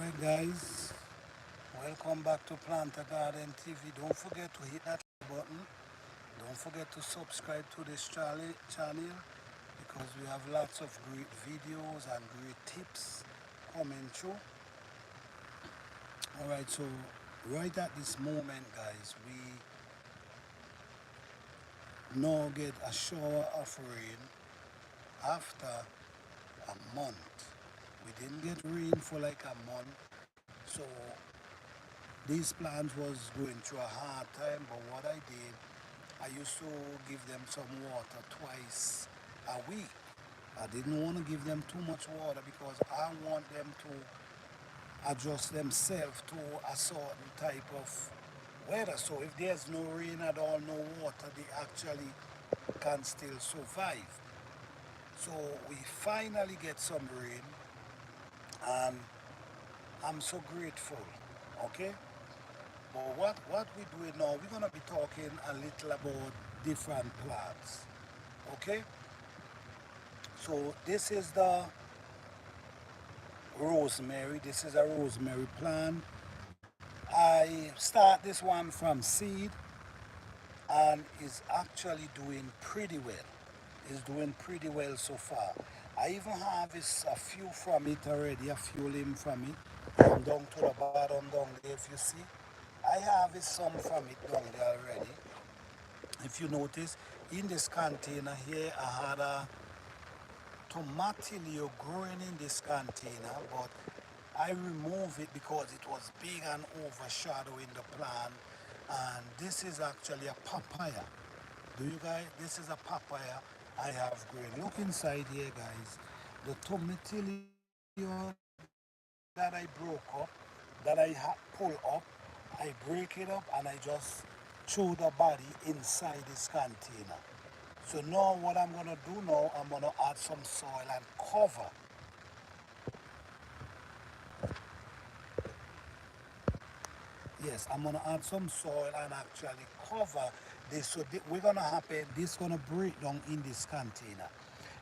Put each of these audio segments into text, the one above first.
Alright guys, welcome back to Plant a Garden TV. Don't forget to hit that button. Don't forget to subscribe to this channel because we have lots of great videos and great tips coming through. Alright, so right at this moment guys, we now get a shower of rain after a month. We didn't get rain for like a month, so these plants was going through a hard time, but what I did, I used to give them some water twice a week. I didn't want to give them too much water because I want them to adjust themselves to a certain type of weather. So if there's no rain at all, no water, they actually can still survive. So we finally get some rain and I'm so grateful. Okay? But what we're doing now, we're gonna be talking a little about different plants. Okay? So this is the rosemary. This is a rosemary plant. I start this one from seed and is actually doing pretty well. It's doing pretty well so far. I even harvest a few from it already, a few limbs from it. From down to the bottom down there if you see. I harvest some from it down there already. If you notice, in this container here I had a tomatillo growing in this container, but I removed it because it was big and overshadowing the plant. And this is actually a papaya. Do you guys, this is a papaya I have growing. Look inside here guys. The tomatillo that I broke up, that I pull up, I break it up and I just throw the body inside this container. So now what I'm gonna do now, I'm gonna add some soil and cover. Yes, I'm gonna add some soil and actually cover this. So we're gonna happen, this gonna break down in this container.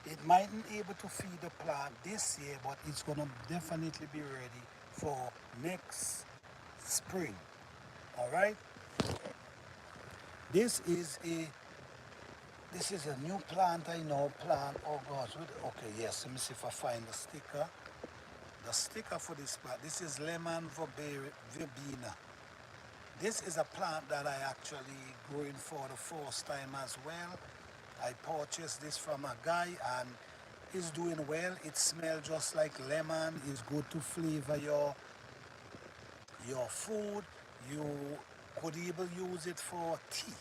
It mightn't able to feed the plant this year, but it's gonna definitely be ready for next spring. All right. This is a this is a new plant I know plant. Oh gosh, okay, yes. Let me see if I find the sticker. The sticker for this plant. This is lemon verbena. This is a plant that I actually growing for the first time as well. I purchased this from a guy and it's doing well. It smells just like lemon. It's good to flavor your food. You could even use it for tea.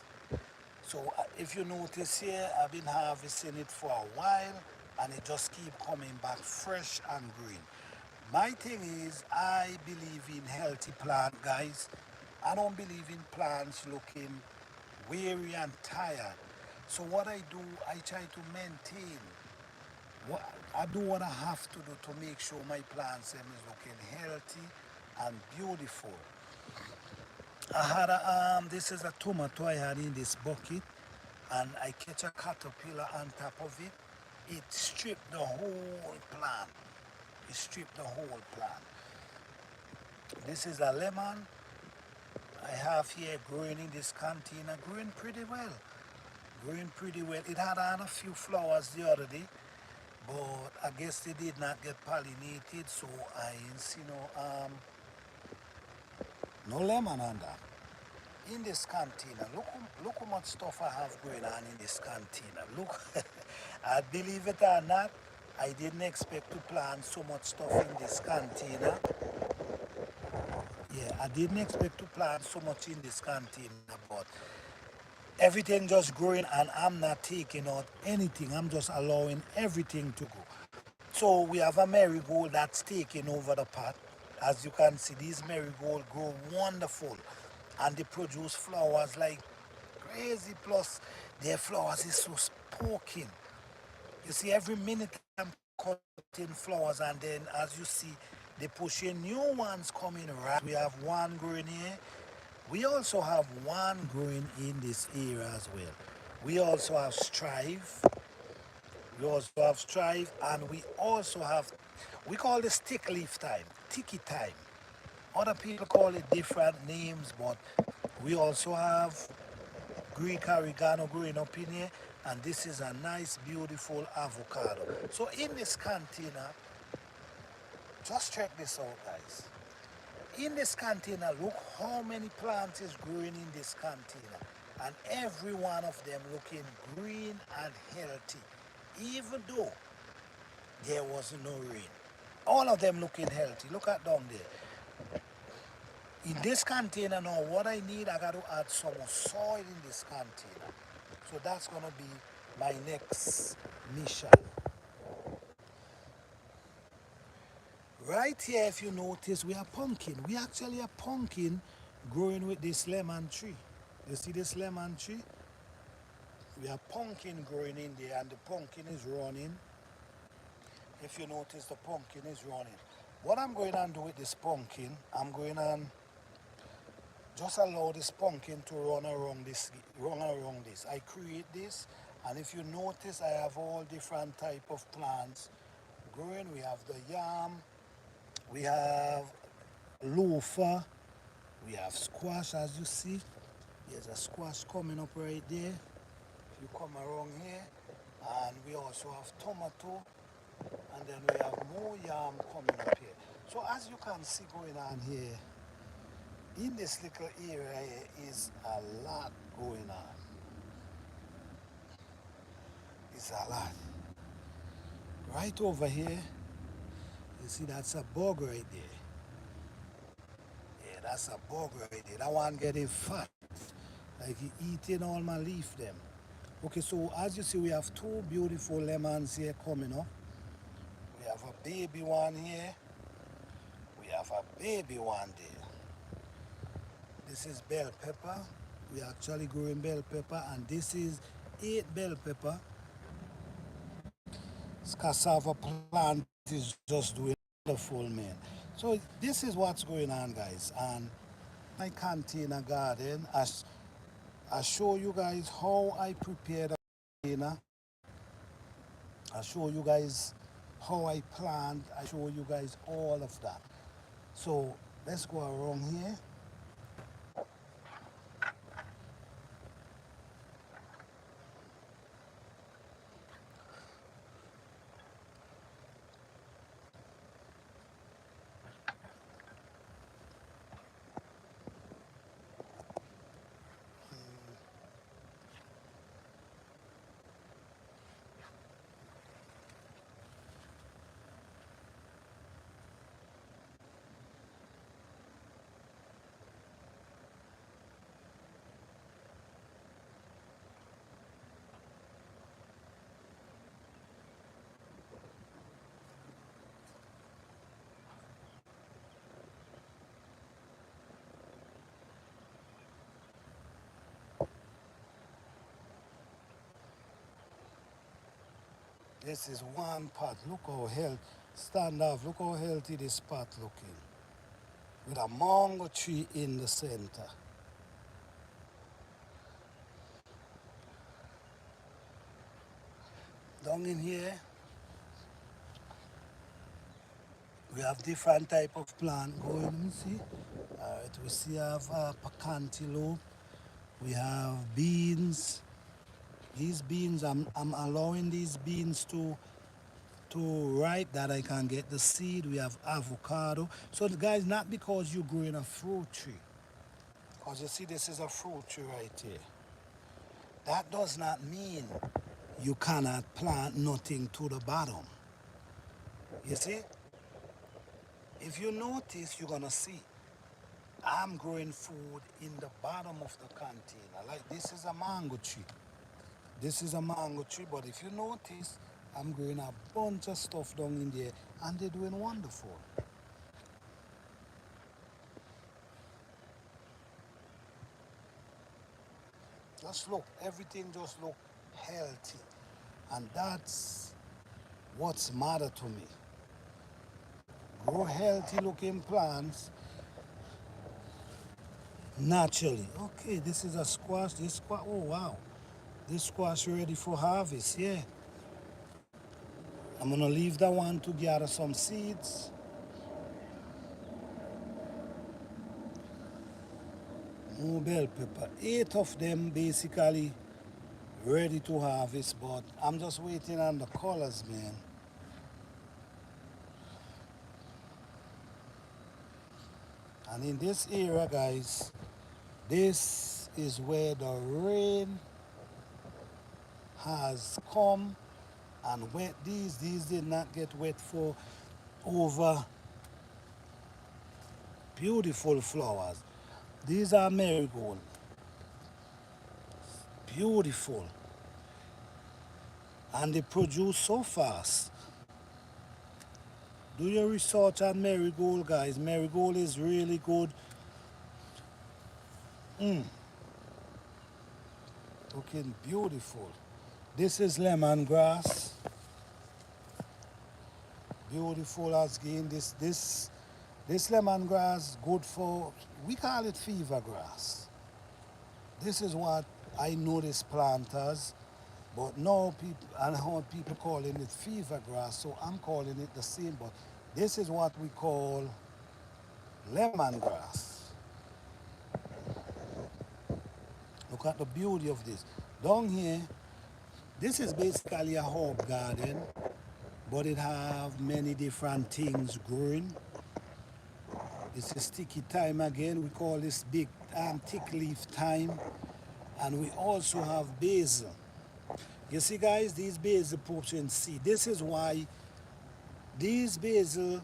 So if you notice here, I've been harvesting it for a while and it just keep coming back fresh and green. My thing is, I believe in healthy plant, guys. I don't believe in plants looking weary and tired. So what I do, I try to maintain. What, I do what I have to do to make sure my plants is looking healthy and beautiful. I had this is a tomato I had in this bucket and I catch a caterpillar on top of it. It stripped the whole plant. It stripped the whole plant. This is a lemon I have here growing in this container, growing pretty well. Growing pretty well. It had on a few flowers the other day, but I guess they did not get pollinated, so I ain't see no lemon on that. In this container, look how much stuff I have going on in this container. Look, I believe it or not, I didn't expect to plant so much stuff in this container. Yeah, I didn't expect to plant so much in this container, but everything just growing and I'm not taking out anything. I'm just allowing everything to go. So we have a marigold that's taking over the pot. As you can see, these marigold grow wonderful and they produce flowers like crazy. Plus their flowers is so sparkling. You see, every minute I'm cutting flowers and then as you see, they pushing new ones coming right. We have one growing here. We also have one growing in this area as well. We also have strive. We also have strive and we also have, we call this tick leaf time, ticky time. Other people call it different names, but we also have Greek oregano growing up in here, and this is a nice, beautiful avocado. So in this container, just check this out, guys. In this container, look how many plants is growing in this container. And every one of them looking green and healthy, even though there was no rain. All of them looking healthy. Look at down there. In this container now, what I need, I got to add some more soil in this container. So that's going to be my next mission. Right here, if you notice, we are pumpkin. We actually are pumpkin growing with this lemon tree. You see this lemon tree? We have pumpkin growing in there, and the pumpkin is running. If you notice, the pumpkin is running. What I'm going to do with this pumpkin, I'm going to just allow this pumpkin to run around this. I create this, and if you notice, I have all different type of plants growing. We have the yam, we have loafer, we have squash, as you see. There's a squash coming up right there. If you come around here, and we also have tomato, and then we have more yam coming up here. So as you can see going on here, in this little area here is a lot going on. It's a lot. Right over here, you see that's a bug right there. Yeah, that's a bug right there. That one getting fat. Like he eating all my leaf them. Okay, so as you see, we have two beautiful lemons here coming up. We have a baby one here. We have a baby one there. This is bell pepper. We are actually growing bell pepper, and this is 8 bell pepper. This cassava plant is just doing wonderful, man. So this is what's going on, guys. And my container garden, I show you guys how I prepare the container. I show you guys how I plant. I show you guys all of that. So let's go around here. This is one pot. Look how healthy. Stand up. Look how healthy this pot looking. With a mango tree in the center. Down in here, we have different type of plant going. Let me see. All right, we see have cantaloupe. We have beans. These beans, I'm allowing these beans to ripe that I can get the seed. We have avocado. So the guys, not because you're growing a fruit tree, because you see this is a fruit tree right here. That does not mean you cannot plant nothing to the bottom. You see? If you notice, you're gonna see I'm growing food in the bottom of the container. Like this is a mango tree. This is a mango tree, but if you notice, I'm growing a bunch of stuff down in there, and they're doing wonderful. Just look, everything just look healthy. And that's what's matter to me. Grow healthy looking plants naturally. Okay, this is a squash. This squash, oh wow. This squash ready for harvest, yeah. I'm gonna leave that one to gather some seeds. more bell pepper. 8 of them basically ready to harvest, but I'm just waiting on the colors, man. And in this area, guys, this is where the rain has come and wet. These did not get wet for over. Beautiful flowers. These are marigold. Beautiful. And they produce so fast. Do your research on marigold, guys. Marigold is really good. Looking beautiful. This is lemongrass. Beautiful as again. This lemongrass good for, we call it fever grass. This is what I noticed planters, but now people, and how people calling it fever grass, so I'm calling it the same, but this is what we call lemongrass. Look at the beauty of this. Down here, this is basically a herb garden, but it have many different things growing. It's a sticky thyme again. We call this big thick leaf thyme. And we also have basil. You see, guys, these basil pushing seed. This is why these basil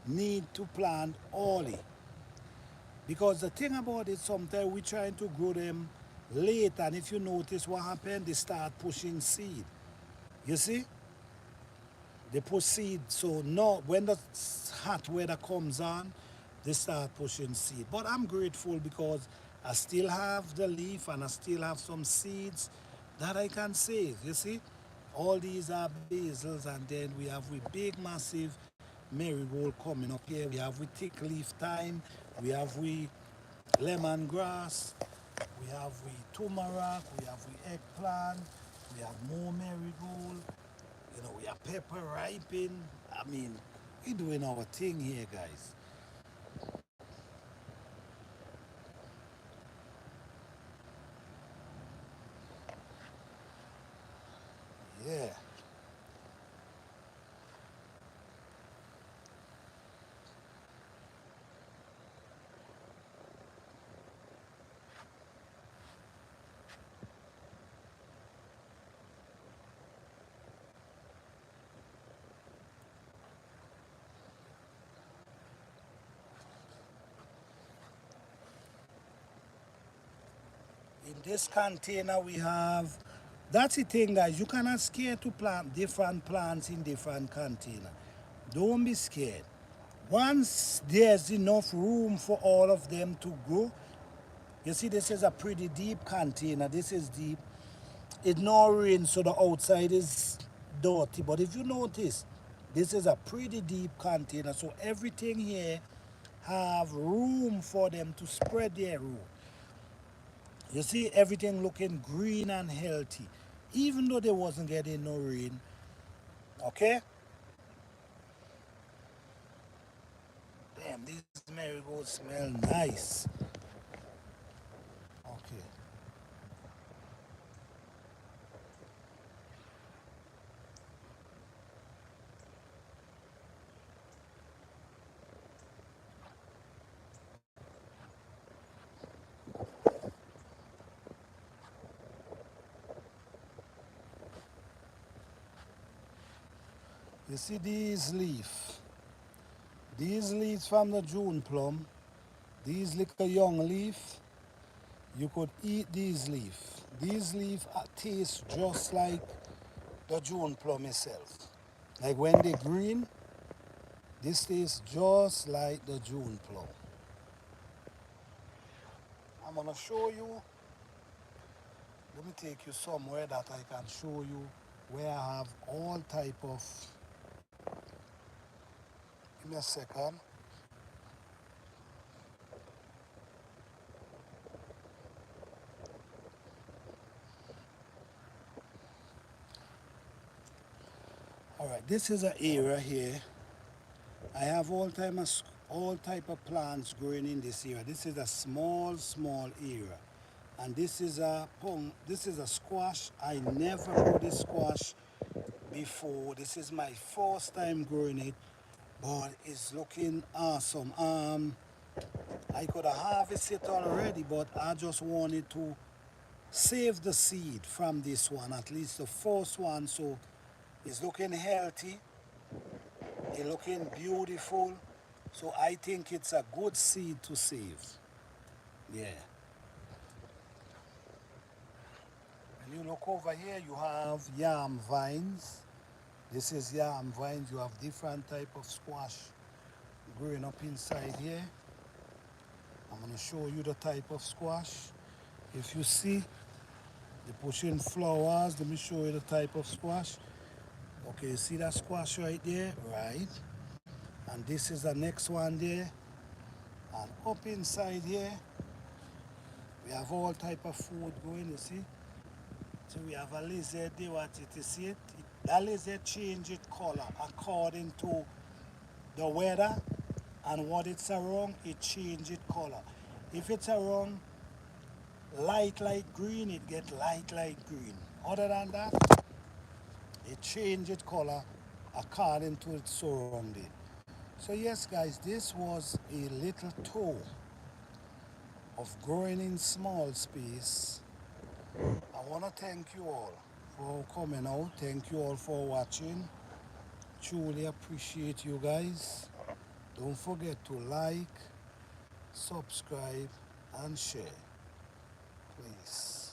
need to plant early. Because the thing about it, sometimes we're trying to grow them late, and if you notice what happened, they start pushing seed. You see? They push seed, so no, when the hot weather comes on, they start pushing seed. But I'm grateful because I still have the leaf and I still have some seeds that I can save. You see? All these are basils, and then we have with big, massive marigold coming up here. We have with thick leaf thyme, we have with lemongrass, we have with turmeric, we have with eggplant, we have more marigold, you know, we have pepper ripen. I mean, we're doing our thing here, guys. Yeah. In this container we have, that's the thing, guys, you cannot scared to plant different plants in different container. Don't be scared. Once there's enough room for all of them to grow, you see this is a pretty deep container. This is deep. It no rain, so the outside is dirty. But if you notice, this is a pretty deep container, so everything here have room for them to spread their root. You see everything looking green and healthy, even though they wasn't getting no rain. Okay? Damn, these marigolds smell nice. Okay. You see these leaves. These leaves from the June plum. These little young leaf. You could eat these leaf. These leaf taste just like the June plum itself. Like when they green, this tastes just like the June plum. I'm gonna show you. Let me take you somewhere that I can show you where I have all type of. Give me a second. All right, this is an area here. I have all type of all type of plants growing in this area. This is a small area, and this is a squash. I never grew this squash before. This is my first time growing it, but it's looking awesome. I could have harvested it already, but I just wanted to save the seed from this one, at least the first one. So it's looking healthy, it's looking beautiful. So I think it's a good seed to save. Yeah. When you look over here, you have yam vines. This is yam vines. You have different type of squash growing up inside here. I'm going to show you the type of squash. If you see, they're pushing flowers. Let me show you the type of squash. Okay, you see that squash right there? Right. And this is the next one there. And up inside here, we have all type of food going, you see. So we have a lizard there, what it is, see it? That lizard change its color according to the weather and what it's around, it change its color. If it's around light green, it get light green. Other than that, it change its color according to its surrounding. So yes guys, this was a little tour of growing in small space. I want to thank you all for coming out. Thank you all for watching. Truly appreciate you guys. Don't forget to like, subscribe, and share. Please.